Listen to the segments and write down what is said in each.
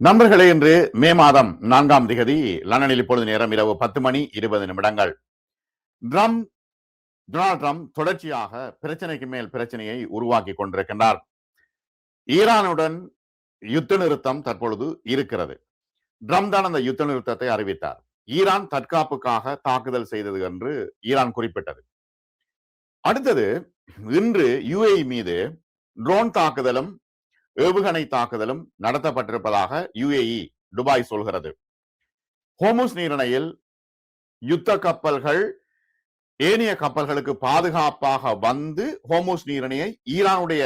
நண்பர்களே, இன்று மே மாதம் 4ஆம் திகதி லண்டனில் இப்பொழுது நேரம் இரவு 10:20. டொனால்ட் ட்ரம்ப் தொடர்ச்சியாக பிரச்சனைக்கு மேல் பிரச்சனையை உருவாக்கி கொண்டிருக்கின்றார். ஈரானுடன் யுத்த நிறுத்தம் தற்பொழுது இருக்கிறது. ட்ரம்ப் தான் அந்த யுத்த நிறுத்தத்தை அறிவித்தார். ஈரான் தற்காப்புக்காக தாக்குதல் செய்தது என்று ஈரான் குறிப்பிட்டது. அடுத்தது, இன்று யுஏஇ மீது ட்ரோன் தாக்குதலும் ஏவுகணை தாக்குதலும் நடத்தப்பட்டிருப்பதாக யுஏஇ துபாய் சொல்கிறது. ஹோர்முஸ் நீரிணையில் யுத்த கப்பல்கள் ஏனைய கப்பல்களுக்கு பாதுகாப்பாக வந்து ஹோர்முஸ் நீரிணையை ஈரானுடைய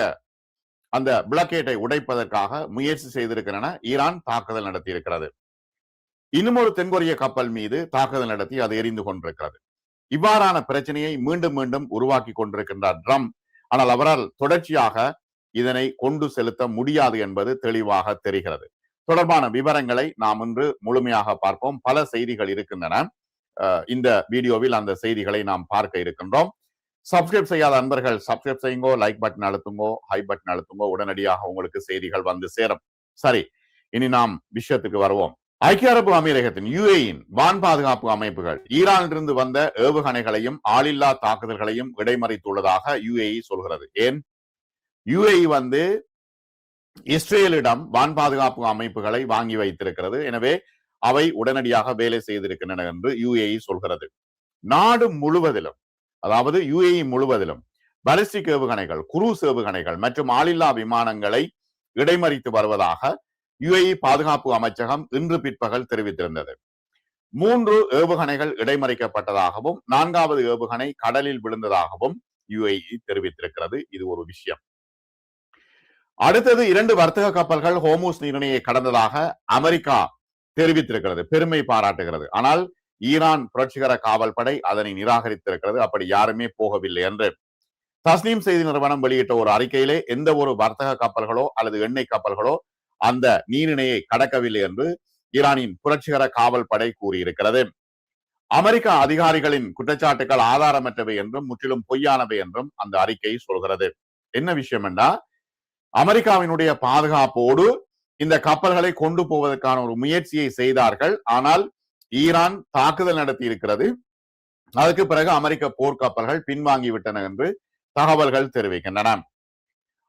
அந்த பிளாக்கேட்டை உடைப்பதற்காக முயற்சி செய்திருக்கின்றன. ஈரான் தாக்குதல் நடத்தி இருக்கிறது. இன்னும் ஒரு தென்கொரிய கப்பல் மீது தாக்குதல் நடத்தி அது எரிந்து கொண்டிருக்கிறது. இவ்வாறான பிரச்சனையை மீண்டும் மீண்டும் உருவாக்கி கொண்டிருக்கின்றார் ட்ரம்ப். ஆனால் அவரால் தொடர்ச்சியாக இதனை கொண்டு செலுத்த முடியாது என்பது தெளிவாக தெரிகிறது. தொடர்பான விவரங்களை நாம் இன்று முழுமையாக பார்ப்போம். பல செய்திகள் இருக்கின்றன. இந்த வீடியோவில் அந்த செய்திகளை நாம் பார்க்க இருக்கின்றோம். சப்ஸ்கிரைப் செய்யாத அன்பர்கள் சப்ஸ்கிரைப் செய்யுங்கோ, லைக் பட்டன் அழுத்துங்கோ, ஹை பட்டன் அழுத்துங்கோ, உடனடியாக உங்களுக்கு செய்திகள் வந்து சேரும். சரி, இனி நாம் விஷயத்துக்கு வருவோம். ஐக்கிய அரபு அமீரகத்தின் யுஏஇன் வான் பாதுகாப்பு அமைப்புகள் ஈரானிலிருந்து வந்த ஏவுகணைகளையும் ஆளில்லா தாக்குதல்களையும் இடைமறித்துள்ளதாக யுஏஇ சொல்கிறது. ஏன்? யுஏஇ இஸ்ரேலிடம் வான் பாதுகாப்பு அமைப்புகளை வாங்கி வைத்திருக்கிறது. எனவே அவை உடனடியாக வேலை செய்திருக்கின்றன என்று யுஏஇ சொல்கிறது. நாடு முழுவதிலும், அதாவது யுஏஇ முழுவதிலும் பாலிஸ்டிக் ஏவுகணைகள், குரூஸ் ஏவுகணைகள் மற்றும் ஆளில்லா விமானங்களை இடைமறித்து வருவதாக யுஏஇ பாதுகாப்பு அமைச்சகம் இன்று பிற்பகல் தெரிவித்திருந்தது. 3 ஏவுகணைகள் இடைமறிக்கப்பட்டதாகவும் 4வது ஏவுகணை கடலில் விழுந்ததாகவும் யுஏஇ தெரிவித்திருக்கிறது. இது ஒரு விஷயம். அடுத்தது, 2 வர்த்தக கப்பல்கள் ஹோர்முஸ் நீரிணையை கடந்ததாக அமெரிக்கா தெரிவித்திருக்கிறது, பெருமை பாராட்டுகிறது. ஆனால் ஈரான் புரட்சிகர காவல் படை அதனை நிராகரித்திருக்கிறது. அப்படி யாருமே போகவில்லை என்று தஸ்னீம் செய்தி நிறுவனம் வெளியிட்ட ஒரு அறிக்கையிலே எந்த ஒரு வர்த்தக கப்பல்களோ அல்லது எண்ணெய் கப்பல்களோ அந்த நீரிணையை கடக்கவில்லை என்று ஈரானின் புரட்சிகர காவல் படை கூறியிருக்கிறது. அமெரிக்க அதிகாரிகளின் குற்றச்சாட்டுகள் ஆதாரமற்றவை என்றும் முற்றிலும் பொய்யானவை என்றும் அந்த அறிக்கை சொல்கிறது. என்ன விஷயம் என்றா, அமெரிக்காவினுடைய பாதுகாப்போடு இந்த கப்பல்களை கொண்டு போவதற்கான ஒரு முயற்சியை செய்தார்கள். ஆனால் ஈரான் தாக்குதல் நடத்தி இருக்கிறது. அதற்கு பிறகு அமெரிக்க போர்க்கப்பல்கள் பின்வாங்கிவிட்டன என்று தகவல்கள் தெரிவிக்கின்றன.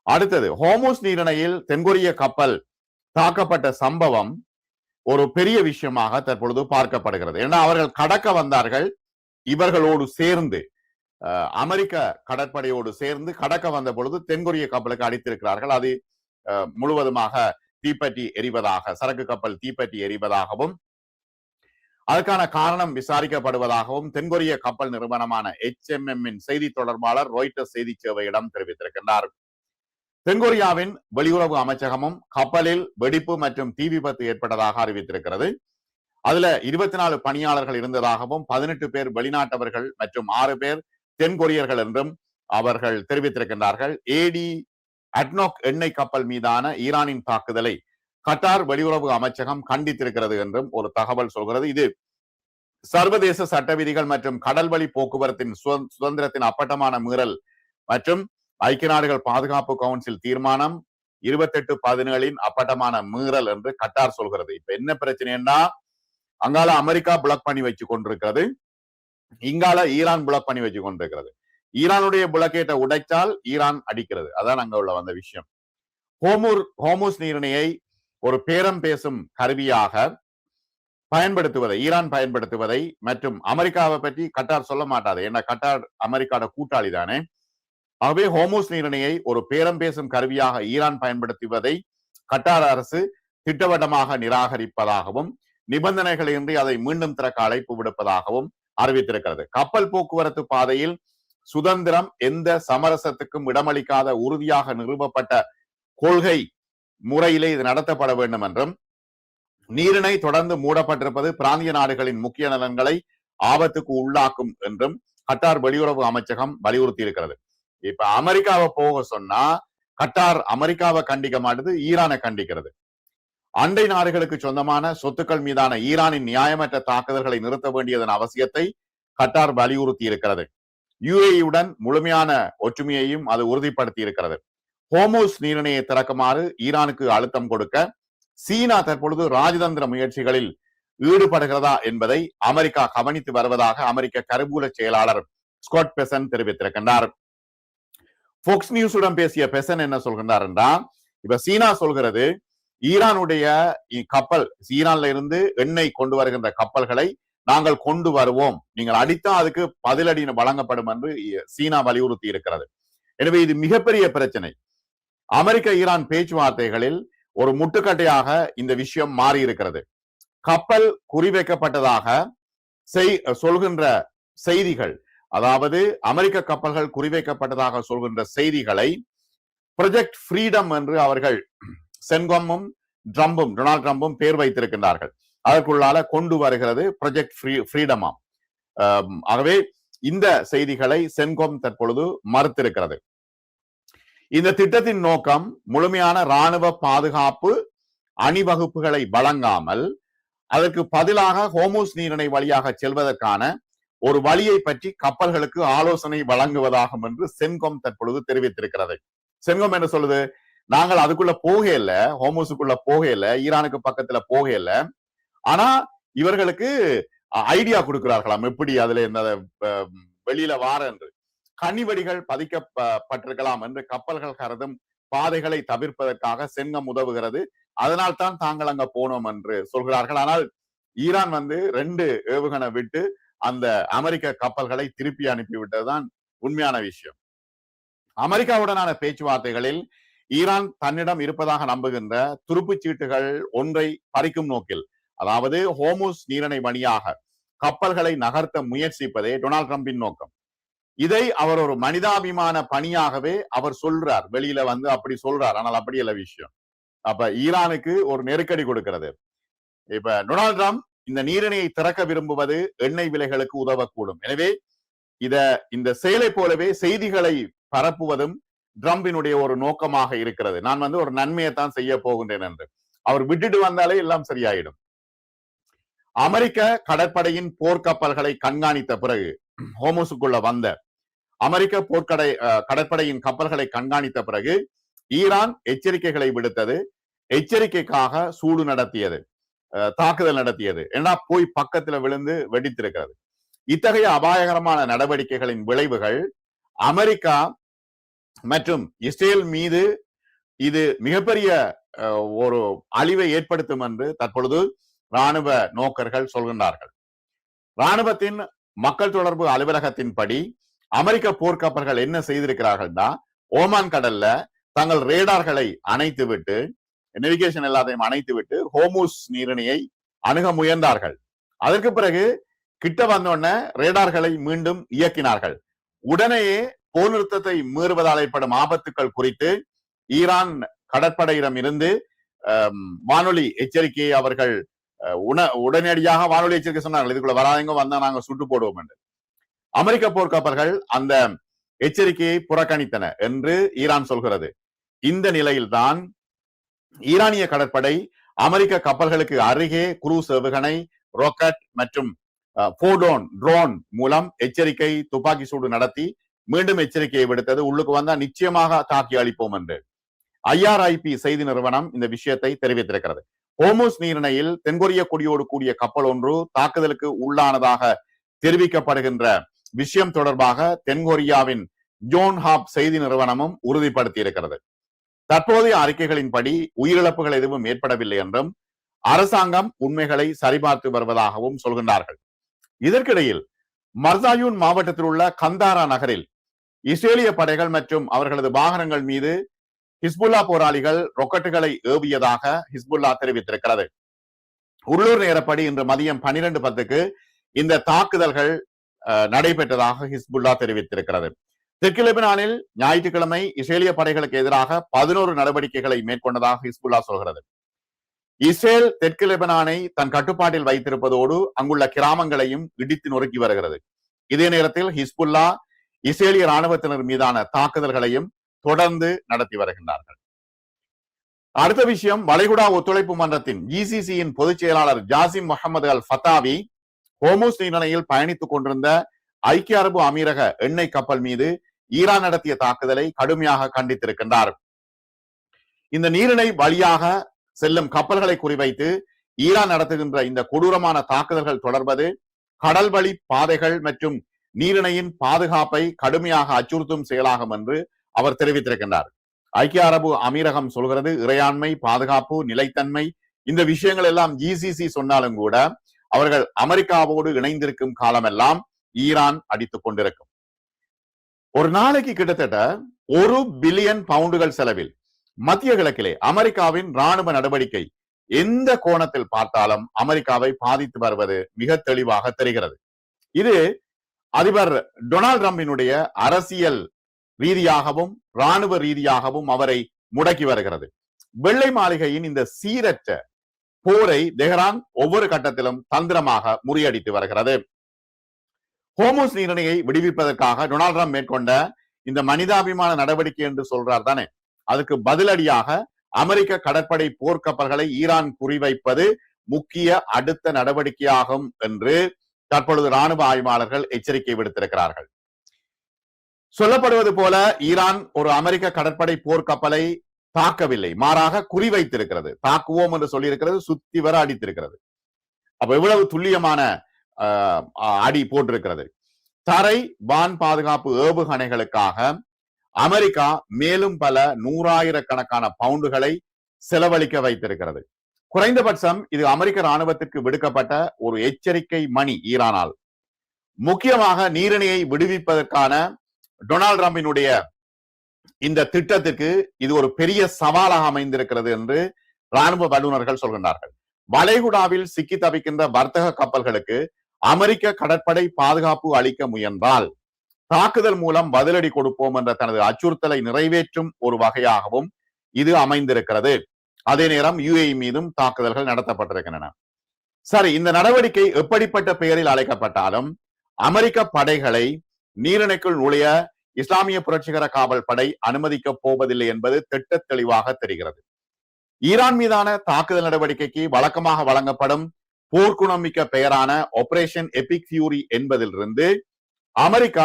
அடுத்தது, ஹோர்முஸ் நீரிணையில் தென்கொரிய கப்பல் தாக்கப்பட்ட சம்பவம் ஒரு பெரிய விஷயமாக தற்பொழுது பார்க்கப்படுகிறது. ஏன்னா அவர்கள் கடக்க வந்தார்கள். இவர்களோடு சேர்ந்து அமெரிக்க கடற்படையோடு சேர்ந்து கடக்க வந்த பொழுது தென்கொரிய கப்பலுக்கு அடித்திருக்கிறார்கள். அது முழுவதுமாக தீப்பற்றி எரிவதாக, சரக்கு கப்பல் தீப்பற்றி எரிவதாகவும் அதற்கான காரணம் விசாரிக்கப்படுவதாகவும் தென்கொரிய கப்பல் நிறுவனமான HMM செய்தி தொடர்பாளர் ராய்ட்டர்ஸ் செய்தி சேவையிடம் தெரிவித்திருக்கின்றார். தென்கொரியாவின் வெளியுறவு அமைச்சகமும் கப்பலில் வெடிப்பு மற்றும் தீ விபத்து ஏற்பட்டதாக அறிவித்திருக்கிறது. அதுல 24 பணியாளர்கள் இருந்ததாகவும் 18 பேர் வெளிநாட்டவர்கள் மற்றும் 6 பேர் தென்கொரியர்கள் என்றும் அவர்கள் தெரிவித்திருக்கின்றார்கள். ஏடி அட்னோக் எண்ணெய் கப்பல் மீதான ஈரானின் தாக்குதலை கட்டார் வெளியுறவு அமைச்சகம் கண்டித்திருக்கிறது என்றும் ஒரு தகவல் சொல்கிறது. இது சர்வதேச சட்ட விதிகள் மற்றும் கடல்வழி போக்குவரத்தின் சுதந்திரத்தின் அப்பட்டமான மீறல் மற்றும் ஐக்கிய நாடுகள் பாதுகாப்பு கவுன்சில் தீர்மானம் 2817 அப்பட்டமான மீறல் என்று கட்டார் சொல்கிறது. இப்ப என்ன பிரச்சனைன்னா, அங்கால அமெரிக்கா பிளாக் பண்ணி வச்சு கொண்டிருக்கிறது, இங்கால ஈரான் பிளாக் பண்ணி வச்சு கொண்டிருக்கிறது. ஈரானுடைய பிளாக்கேட்டை உடைத்தால் ஈரான் அடிக்கிறது. அதான் அங்க உள்ள வந்த விஷயம். ஹோர்முஸ் நீரிணையை ஒரு பேரம் பேசும் கருவியாக பயன்படுத்துவதை, ஈரான் பயன்படுத்துவதை மற்றும் அமெரிக்காவை பற்றி கட்டார் சொல்ல மாட்டாது. ஏன்னா கட்டார் அமெரிக்காவோட கூட்டாளி தானே. ஆகவே ஹோர்முஸ் நீரிணையை ஒரு பேரம் பேசும் கருவியாக ஈரான் பயன்படுத்துவதை கட்டார் அரசு திட்டவட்டமாக நிராகரிப்பதாகவும் நிபந்தனைகளின்றி அதை மீண்டும் திறக்க அழைப்பு விடுப்பதாகவும் அறிவித்திருக்கிறது. கப்பல் போக்குவரத்து பாதையில் சுதந்திரம் எந்த சமரசத்துக்கும் இடமளிக்காத உறுதியாக நிறுவப்பட்ட கொள்கை முறையிலே இது நடத்தப்பட வேண்டும் என்றும், நீரிணை தொடர்ந்து மூடப்பட்டிருப்பது பிராந்திய நாடுகளின் முக்கிய நலன்களை ஆபத்துக்கு உள்ளாக்கும் என்றும் கட்டார் வெளியுறவு அமைச்சகம் வலியுறுத்தி இருக்கிறது. இப்ப அமெரிக்காவை போக சொன்னா கட்டார் அமெரிக்காவை கண்டிக்க மாட்டது, ஈரானை கண்டிக்கிறது. அண்டை நாடுகளுக்கு சொந்தமான சொத்துக்கள் மீதான ஈரானின் நியாயமற்ற தாக்குதல்களை நிறுத்த வேண்டியதன் அவசியத்தை கட்டார் வலியுறுத்தி இருக்கிறது. யுஏஇயுடன் முழுமையான ஒற்றுமையையும் அது உறுதிப்படுத்தி இருக்கிறது. ஹோர்முஸ் நீரிணையை திறக்குமாறு ஈரானுக்கு அழுத்தம் கொடுக்க சீனா தற்பொழுது ராஜதந்திர முயற்சிகளில் ஈடுபடுகிறதா என்பதை அமெரிக்கா கவனித்து வருவதாக அமெரிக்க கருவூல செயலாளர் ஸ்காட் பெசன் தெரிவித்திருக்கின்றார். போக்ஸ் நியூஸுடன் பேசிய பெசன் என்ன சொல்கின்றார் என்றால், இப்ப சீனா சொல்கிறது ஈரானுடைய கப்பல், ஈரான்ல இருந்து எண்ணெய் கொண்டு வருகின்ற கப்பல்களை நாங்கள் கொண்டு வருவோம், நீங்கள் அடித்தா அதுக்கு பதிலடி வழங்கப்படும் என்று சீனா வலியுறுத்தி இருக்கிறது. எனவே இது மிகப்பெரிய பிரச்சனை. அமெரிக்க ஈரான் பேச்சுவார்த்தைகளில் ஒரு முட்டுக்கட்டையாக இந்த விஷயம் மாறி இருக்கிறது. கப்பல் குறிவைக்கப்பட்டதாக சொல்கின்ற செய்திகள், அதாவது அமெரிக்க கப்பல்கள் குறிவைக்கப்பட்டதாக சொல்கின்ற செய்திகளை ப்ராஜெக்ட் ஃப்ரீடம் என்று அவர்கள் சென்கமும் ட்ரம்பும், டொனால்ட் ட்ரம்பும் பேர் வைத்திருக்கின்றார்கள். அதற்குள்ளால கொண்டு வருகிறது ப்ராஜெக்ட் ஃப்ரீடமா. ஆகவே இந்த செய்திகளை சென்கோம் தற்பொழுது மறுத்திருக்கிறது. இந்த திட்டத்தின் நோக்கம் முழுமையான இராணுவ பாதுகாப்பு அணிவகுப்புகளை வழங்காமல் அதற்கு பதிலாக ஹோர்முஸ் நீரிணை வழியாக செல்வதற்கான ஒரு வழியை பற்றி கப்பல்களுக்கு ஆலோசனை வழங்குவதாகும் என்று சென்கோம் தற்பொழுது தெரிவித்திருக்கிறது. சென்கோம் என்ன சொல்லுது, நாங்கள் அதுக்குள்ள போகல, ஹோர்முஸுக்குள்ள போகல, ஈரானுக்கு பக்கத்துல போகல, ஆனா இவர்களுக்கு ஐடியா கொடுக்கிறார்களாம் எப்படி அதுல இந்த வெளியில வார என்று. கனிவெடிகள் பதிக்கப்பட்டிருக்கலாம் என்று கப்பல்கள் கருதும் பாதைகளை தவிர்ப்பதற்காக சென்கம் உதவுகிறது, அதனால் தான் தாங்கள் அங்க போனோம் என்று சொல்கிறார்கள். ஆனால் ஈரான் 2 ஏவுகணை விட்டு அந்த அமெரிக்க கப்பல்களை திருப்பி அனுப்பிவிட்டதுதான் உண்மையான விஷயம். அமெரிக்காவுடனான பேச்சுவார்த்தைகளில் ஈரான் தன்னிடம் இருப்பதாக நம்புகின்ற துருப்புச் சீட்டுகள் ஒன்றை பறிக்கும் நோக்கில், அதாவது ஹோர்முஸ் நீரிணை வழியாக கப்பல்களை நகர்த்த முயற்சிப்பதே டொனால்ட் ட்ரம்பின் நோக்கம். இதை அவர் ஒரு மனிதாபிமான பணியாகவே அவர் சொல்றார், வெளியில அப்படி சொல்றார், ஆனால் அப்படி இல்ல விஷயம். அப்ப ஈரானுக்கு ஒரு நெருக்கடி கொடுக்கிறது. இப்ப டொனால்ட் ட்ரம்ப் இந்த நீரிணையை திறக்க விரும்புவது எண்ணெய் விலைகளுக்கு உதவக்கூடும். எனவே இந்த செயலை போலவே செய்திகளை பரப்புவதும் ட்ரம்பினுடைய ஒரு நோக்கமாக இருக்கிறது. நான் ஒரு நன்மையை தான் செய்ய போகின்றேன் என்று அவர் விட்டுட்டு வந்தாலே எல்லாம் சரியாயிடும். அமெரிக்க கடற்படையின் போர்க்கப்பல்களை கண்காணித்த பிறகு, ஹோர்முஸுக்குள்ள வந்த அமெரிக்க கடற்படையின் கப்பல்களை கண்காணித்த பிறகு ஈரான் எச்சரிக்கைகளை விடுத்தது. எச்சரிக்கைக்காக சூடு நடத்தியது, தாக்குதல் நடத்தியது. ஏன்னா போய் பக்கத்துல விழுந்து வெடித்திருக்கிறது. இத்தகைய அபாயகரமான நடவடிக்கைகளின் விளைவுகள் அமெரிக்கா மற்றும் இஸ்ரேல் மீது இது மிகப்பெரிய ஒரு அழிவை ஏற்படுத்தும் என்று தற்பொழுது இராணுவ நோக்கர்கள் சொல்கின்றார்கள். இராணுவத்தின் மக்கள் தொடர்பு அலுவலகத்தின்படி அமெரிக்க போர்க்கப்பல்கள் என்ன செய்திருக்கிறார்கள்னா, ஓமான் கடல்ல தங்கள் ரேடார்களை அணைத்து விட்டு, நேவிகேஷன் எல்லாத்தையும் அணைத்து விட்டு ஹோர்முஸ் நீரிணையை அணுக முயன்றார்கள். அதற்கு பிறகு கிட்ட வந்தோடனே ரேடார்களை மீண்டும் இயக்கினார்கள். உடனேயே போர் நிறுத்தத்தை மீறுவதால் ஏற்படும் ஆபத்துக்கள் குறித்து ஈரான் கடற்படையிடம் இருந்து வானொலி எச்சரிக்கையை அவர்கள் உடனடியாக வானொலி எச்சரிக்கை சொன்னார்கள், இதுக்குள்ள வராதவங்க வந்தா நாங்க சுட்டு போடுவோம் என்று. அமெரிக்க போர்க்கப்பல்கள் அந்த எச்சரிக்கையை புறக்கணித்தன என்று ஈரான் சொல்கிறது. இந்த நிலையில்தான் ஈரானிய கடற்படை அமெரிக்க கப்பல்களுக்கு அருகே குரூஸ் ஏவுகணை, ராக்கெட் மற்றும் போடோன் ட்ரோன் மூலம் எச்சரிக்கை துப்பாக்கி சூடு நடத்தி மீண்டும் எச்சரிக்கையை விடுத்தது. உள்ளுக்கு வந்தா நிச்சயமாக தாக்கி அளிப்போம் என்று IRIP செய்தி நிறுவனம் இந்த விஷயத்தை தெரிவித்திருக்கிறது. ஹோர்முஸ் நீரிணையில் தென்கொரிய கொடியோடு கூடிய கப்பல் ஒன்று தாக்குதலுக்கு உள்ளானதாக தெரிவிக்கப்படுகின்ற விஷயம் தொடர்பாக தென்கொரியாவின் ஜோன்ஹாப் செய்தி நிறுவனமும் உறுதிப்படுத்தி இருக்கிறது. தற்போதைய அறிக்கைகளின்படி உயிரிழப்புகள் எதுவும் ஏற்படவில்லை என்றும் அரசாங்கம் உண்மைகளை சரிபார்த்து வருவதாகவும் சொல்கின்றார்கள். இதற்கிடையில் மர்சாயூன் மாவட்டத்தில் உள்ள கந்தாரா நகரில் இஸ்ரேலிய படைகள் மற்றும் அவர்களது வாகனங்கள் மீது ஹிஸ்புல்லா போராளிகள் ராக்கெட்டுகளை ஏவியதாக ஹிஸ்புல்லா தெரிவித்திருக்கிறது. உள்ளூர் நேரப்படி இன்று மதியம் 12:10 இந்த தாக்குதல்கள் நடைபெற்றதாக ஹிஸ்புல்லா தெரிவித்திருக்கிறது. தெற்கு லெபனானில் ஞாயிற்றுக்கிழமை இஸ்ரேலிய படைகளுக்கு எதிராக 11 நடவடிக்கைகளை மேற்கொண்டதாக ஹிஸ்புல்லா சொல்கிறது. இஸ்ரேல் தெற்கு லெபனானை தன் கட்டுப்பாட்டில் வைத்திருப்பதோடு அங்குள்ள கிராமங்களையும் இடித்து நொறுக்கி வருகிறது. இதே நேரத்தில் ஹிஸ்புல்லா இஸ்ரேலிய ராணுவத்தினர் மீதான தாக்குதல்களையும் தொடர்ந்து நடத்தி வருகின்றார்கள். அடுத்த விஷயம், வளைகுடா ஒத்துழைப்பு மன்றத்தின் GCCயின் பொதுச் செயலாளர் ஜாசிம் முகமது அல் ஃபத்தாவி ஹோர்முஸ் நீரிணையில் பயணித்துக் கொண்டிருந்த ஐக்கிய அரபு அமீரக எண்ணெய் கப்பல் மீது ஈரான் நடத்திய தாக்குதலை கடுமையாக கண்டித்திருக்கின்றார். இந்த நீரிணை வழியாக செல்லும் கப்பல்களை குறிவைத்து ஈரான் நடத்துகின்ற இந்த கொடூரமான தாக்குதல்கள் தொடர்பது கடல் வழி பாதைகள் மற்றும் நீரிணையின் பாதுகாப்பை கடுமையாக அச்சுறுத்தும் செயலாகும் என்று அவர் தெரிவித்திருக்கின்றார். ஐக்கிய அரபு அமீரகம் சொல்கிறது இறையாண்மை, பாதுகாப்பு, நிலைத்தன்மை இந்த விஷயங்கள் எல்லாம் ஜிசிசி சொன்னாலும் கூட அவர்கள் அமெரிக்காவோடு இணைந்திருக்கும் காலமெல்லாம் ஈரான் அடித்துக் கொண்டிருக்கும். ஒரு நாளைக்கு கிட்டத்தட்ட 1 பில்லியன் பவுண்டுகள் செலவில் மத்திய கிழக்கிலே அமெரிக்காவின் ராணுவ நடவடிக்கை எந்த கோணத்தில் பார்த்தாலும் அமெரிக்காவை பாதித்து வருவது மிக தெளிவாக தெரிகிறது. இது அதிபர் டொனால்டு டிரம்பினுடைய அரசியல் ரீதியாகவும் ராணுவ ரீதியாகவும் அவரை முடக்கி வருகிறது. வெள்ளை மாளிகையின் இந்த சீரற்ற போரை தெஹ்ரான் ஒவ்வொரு கட்டத்திலும் தந்திரமாக முறியடித்து வருகிறது. ஹோர்முஸ் நீரிணையை விடுவிப்பதற்காக டொனால்டு டிரம்ப் மேற்கொண்ட இந்த மனிதாபிமான நடவடிக்கை என்று சொல்றார் தானே, அதுக்கு பதிலடியாக அமெரிக்க கடற்படை போர்க்கப்பல்களை ஈரான் குறிவைப்பது முக்கிய அடுத்த நடவடிக்கையாகும் என்று தற்பொழுது ராணுவ ஆய்வாளர்கள் எச்சரிக்கை விடுத்திருக்கிறார்கள். சொல்லப்படுவது போல ஈரான் ஒரு அமெரிக்க கடற்படை போர்க்கப்பலை தாக்கவில்லை, மாறாக குறிவைத்திருக்கிறது. தாக்குவோம் என்று சொல்லியிருக்கிறது, சுத்தி வர அடித்திருக்கிறது. அப்ப எவ்வளவு துல்லியமான அடி போட்டிருக்கிறது. தரை வான் பாதுகாப்பு ஏவுகணைகளுக்காக அமெரிக்கா மேலும் பல 100,000கணக்கான பவுண்டுகளை செலவழிக்க வைத்திருக்கிறது. குறைந்தபட்சம் இது அமெரிக்க ராணுவத்திற்கு விடுக்கப்பட்ட ஒரு எச்சரிக்கை மணி ஈரானால். முக்கியமாக நீரிணையை விடுவிப்பதற்கான டொனால்டு டிரம்பினுடைய இந்த திட்டத்திற்கு இது ஒரு பெரிய சவாலாக அமைந்திருக்கிறது என்று ராணுவ வல்லுநர்கள் சொல்கின்றார்கள். வளைகுடாவில் சிக்கி தவிக்கின்ற வர்த்தக கப்பல்களுக்கு அமெரிக்க கடற்படை பாதுகாப்பு அளிக்க முயன்றால் தாக்குதல் மூலம் பதிலடி கொடுப்போம் என்ற தனது அச்சுறுத்தலை நிறைவேற்றும் ஒரு வகையாகவும் இது அமைந்திருக்கிறது. அதே நேரம் UAE மீதும் தாக்குதல்கள் நடத்தப்பட்டிருக்கின்றன. சரி, இந்த நடவடிக்கை எப்படிப்பட்ட பெயரில் அழைக்கப்பட்டாலும் அமெரிக்க படைகளை நீரிணைக்குள் நுழைய இஸ்லாமிய புரட்சிகர காவல் படை அனுமதிக்க போவதில்லை என்பது திட்ட தெளிவாக தெரிகிறது. ஈரான் மீதான தாக்குதல் நடவடிக்கைக்கு வழக்கமாக வழங்கப்படும் போர்க்குணமிக்க பெயரான ஆபரேஷன் எபிக் ஃபியூரி என்பதிலிருந்து அமெரிக்கா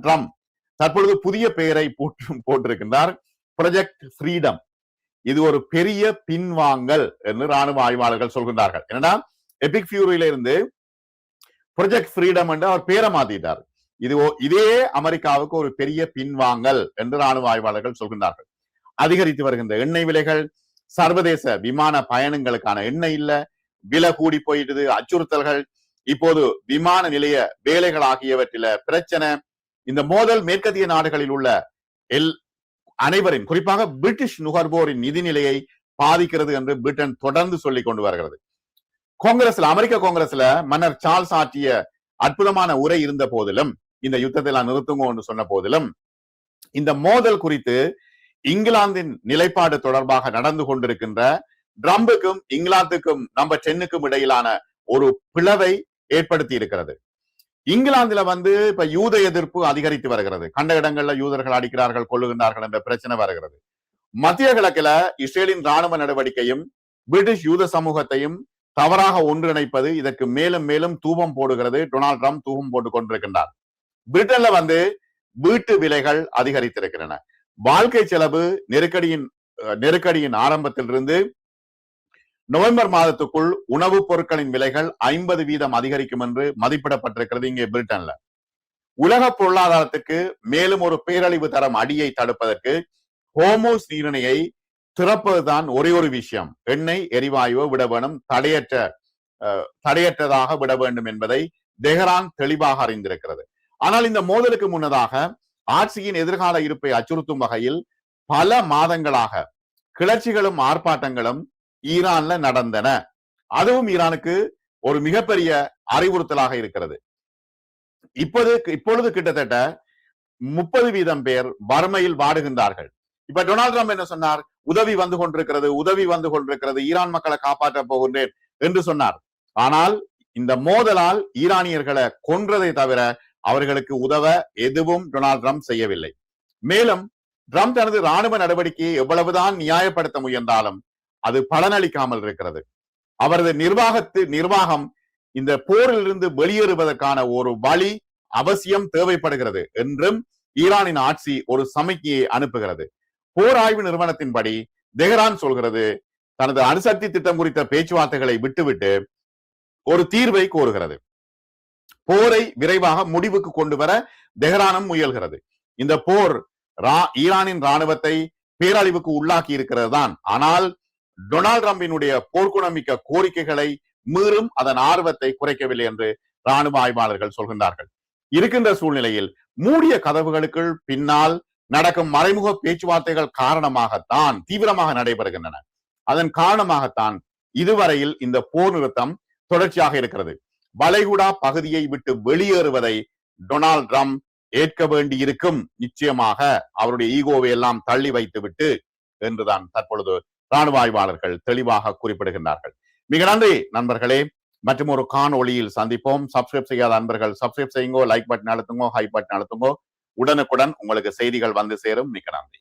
ட்ரம்ப் தற்பொழுது புதிய பெயரை போட்டிருக்கின்றார், ப்ராஜெக்ட் ஃப்ரீடம். இது ஒரு பெரிய பின்வாங்கல் என்று ராணுவ ஆய்வாளர்கள் சொல்கின்றார்கள். என்னன்னா, எபிக் ஃபியூரியில இருந்து ப்ராஜெக்ட் ஃப்ரீடம் என்று அவர் பேரை மாத்திட்டார். இதே அமெரிக்காவுக்கு ஒரு பெரிய பின்வாங்கல் என்று ராணுவ ஆய்வாளர்கள் சொல்கின்றார்கள். அதிகரித்து வருகின்ற எண்ணெய் விலைகள், சர்வதேச விமான பயணங்களுக்கான எண்ணெய் இல்ல, விலை கூடி போயிடுது, அச்சுறுத்தல்கள், இப்போது விமான நிலைய வேலைகள் ஆகியவற்றில பிரச்சனை, இந்த மோதல் மேற்கத்திய நாடுகளில் உள்ள அனைவரின் குறிப்பாக பிரிட்டிஷ் நுகர்வோரின் நிதிநிலையை பாதிக்கிறது என்று பிரிட்டன் தொடர்ந்து சொல்லிக் கொண்டு வருகிறது. அமெரிக்க காங்கிரஸ்ல மன்னர் சார்ல்ஸ் ஆற்றிய அற்புதமான உரை இருந்த போதிலும், இந்த யுத்தத்தை எல்லாம் நிறுத்துங்க என்று சொன்ன போதிலும், இந்த மோதல் குறித்து இங்கிலாந்தின் நிலைப்பாடு தொடர்பாக நடந்து கொண்டிருக்கின்ற ட்ரம்புக்கும் இங்கிலாந்துக்கும் நம்பர் 10க்கும் இடையிலான ஒரு பிளவை ஏற்படுத்தி இருக்கிறது. இங்கிலாந்துல இப்ப யூத எதிர்ப்பு அதிகரித்து வருகிறது. கண்ட இடங்கள்ல யூதர்கள் அடிக்கிறார்கள், கொள்ளுகின்றார்கள் என்ற பிரச்சனை வருகிறது. மத்திய கிழக்குல இஸ்ரேலின் ராணுவ நடவடிக்கையும் பிரிட்டிஷ் யூத சமூகத்தையும் தவறாக ஒன்றிணைப்பது இதற்கு மேலும் மேலும் தூபம் போடுகிறது. டொனால்டு ட்ரம்ப் தூபம் போட்டுக் கொண்டிருக்கின்றார். பிரிட்டன்ல வீட்டு விலைகள் அதிகரித்திருக்கின்றன. வாழ்க்கை செலவு நெருக்கடியின் ஆரம்பத்திலிருந்து நவம்பர் மாதத்துக்குள் உணவுப் பொருட்களின் விலைகள் 50% அதிகரிக்கும் என்று மதிப்பிடப்பட்டிருக்கிறது இங்கே பிரிட்டன்ல. உலக பொருளாதாரத்துக்கு மேலும் ஒரு பேரழிவு தரம் அடியை தடுப்பதற்கு ஹோர்முஸ் நீரிணையை திறப்பதுதான் ஒரே ஒரு விஷயம். எண்ணெய் எரிவாயுவை விட வேணும், தடையற்றதாக விட வேண்டும் என்பதை தெஹ்ரான் தெளிவாக அறிந்திருக்கிறது. ஆனால் இந்த மோதலுக்கு முன்னதாக ஆட்சியின் எதிர்கால இருப்பை அச்சுறுத்தும் வகையில் பல மாதங்களாக கிளர்ச்சிகளும் ஆர்ப்பாட்டங்களும் ஈரான்ல நடந்தன. அதுவும் ஈரானுக்கு ஒரு மிகப்பெரிய அறிவுறுத்தலாக இருக்கிறது. இப்பொழுது கிட்டத்தட்ட 30% பேர் வறுமையில் வாடுகின்றார்கள். இப்ப டொனால்டு ட்ரம்ப் என்ன சொன்னார்? உதவி வந்து கொண்டிருக்கிறது, ஈரான் மக்களை காப்பாற்ற போகின்றேன் என்று சொன்னார். ஆனால் இந்த மோதலால் ஈரானியர்களை கொன்றதை தவிர அவர்களுக்கு உதவ எதுவும் டொனால்டு ட்ரம்ப் செய்யவில்லை. மேலும் ட்ரம்ப் தனது ராணுவ நடவடிக்கையை எவ்வளவுதான் நியாயப்படுத்த முயன்றாலும் அது பலனளிக்காமல் இருக்கிறது. அவரது நிர்வாகம் இந்த போரிலிருந்து வெளியேறுவதற்கான ஒரு வழி அவசியம் தேவைப்படுகிறது என்றும் ஈரானின் ஆட்சி ஒரு சமிக்கையை அனுப்புகிறது. போர் ஆய்வு நிறுவனத்தின்படி தெஹ்ரான் சொல்கிறது, தனது அணுசக்தி திட்டம் குறித்த பேச்சுவார்த்தைகளை விட்டுவிட்டு ஒரு தீர்வை கோருகிறது. போரை விரைவாக முடிவுக்கு கொண்டு வர தெஹ்ரானும் முயல்கிறது. இந்த போர் ஈரானின் ராணுவத்தை பேரழிவுக்கு உள்ளாக்கி இருக்கிறது தான். ஆனால் டொனால்டு டிரம்பினுடைய போர்க்குணமிக்க கோரிக்கைகளை மீறும் அதன் ஆர்வத்தை குறைக்கவில்லை என்று ராணுவ ஆய்வாளர்கள் சொல்கின்றார்கள். இருக்கின்ற சூழ்நிலையில் மூடிய கதவுகளுக்குள் பின்னால் நடக்கும் மறைமுக பேச்சுவார்த்தைகள் காரணமாகத்தான் தீவிரமாக நடைபெறுகின்றன. அதன் காரணமாகத்தான் இதுவரையில் இந்த போர் நிறுத்தம் தொடர்ச்சியாக இருக்கிறது. வளைகுடா பகுதியை விட்டு வெளியேறுவதை டொனால்டு டிரம்ப் ஏற்க வேண்டி இருக்கும், நிச்சயமாக அவருடைய ஈகோவை எல்லாம் தள்ளி வைத்து விட்டு என்றுதான் தற்பொழுது ராணுவ ஆய்வாளர்கள் தெளிவாக குறிப்பிடுகின்றார்கள். மிக நன்றி நண்பர்களே. மற்றும் ஒரு காணொளியில் சந்திப்போம். சப்ஸ்கிரைப் செய்யாத நண்பர்கள் சப்ஸ்கிரைப் செய்யுங்கோ, லைக் பட்டன் அழுத்துங்கோ, ஹை பட்டன் அழுத்துங்கோ. உடனுக்குடன் உங்களுக்கு செய்திகள் வந்து சேரும். மிக்க நன்றி.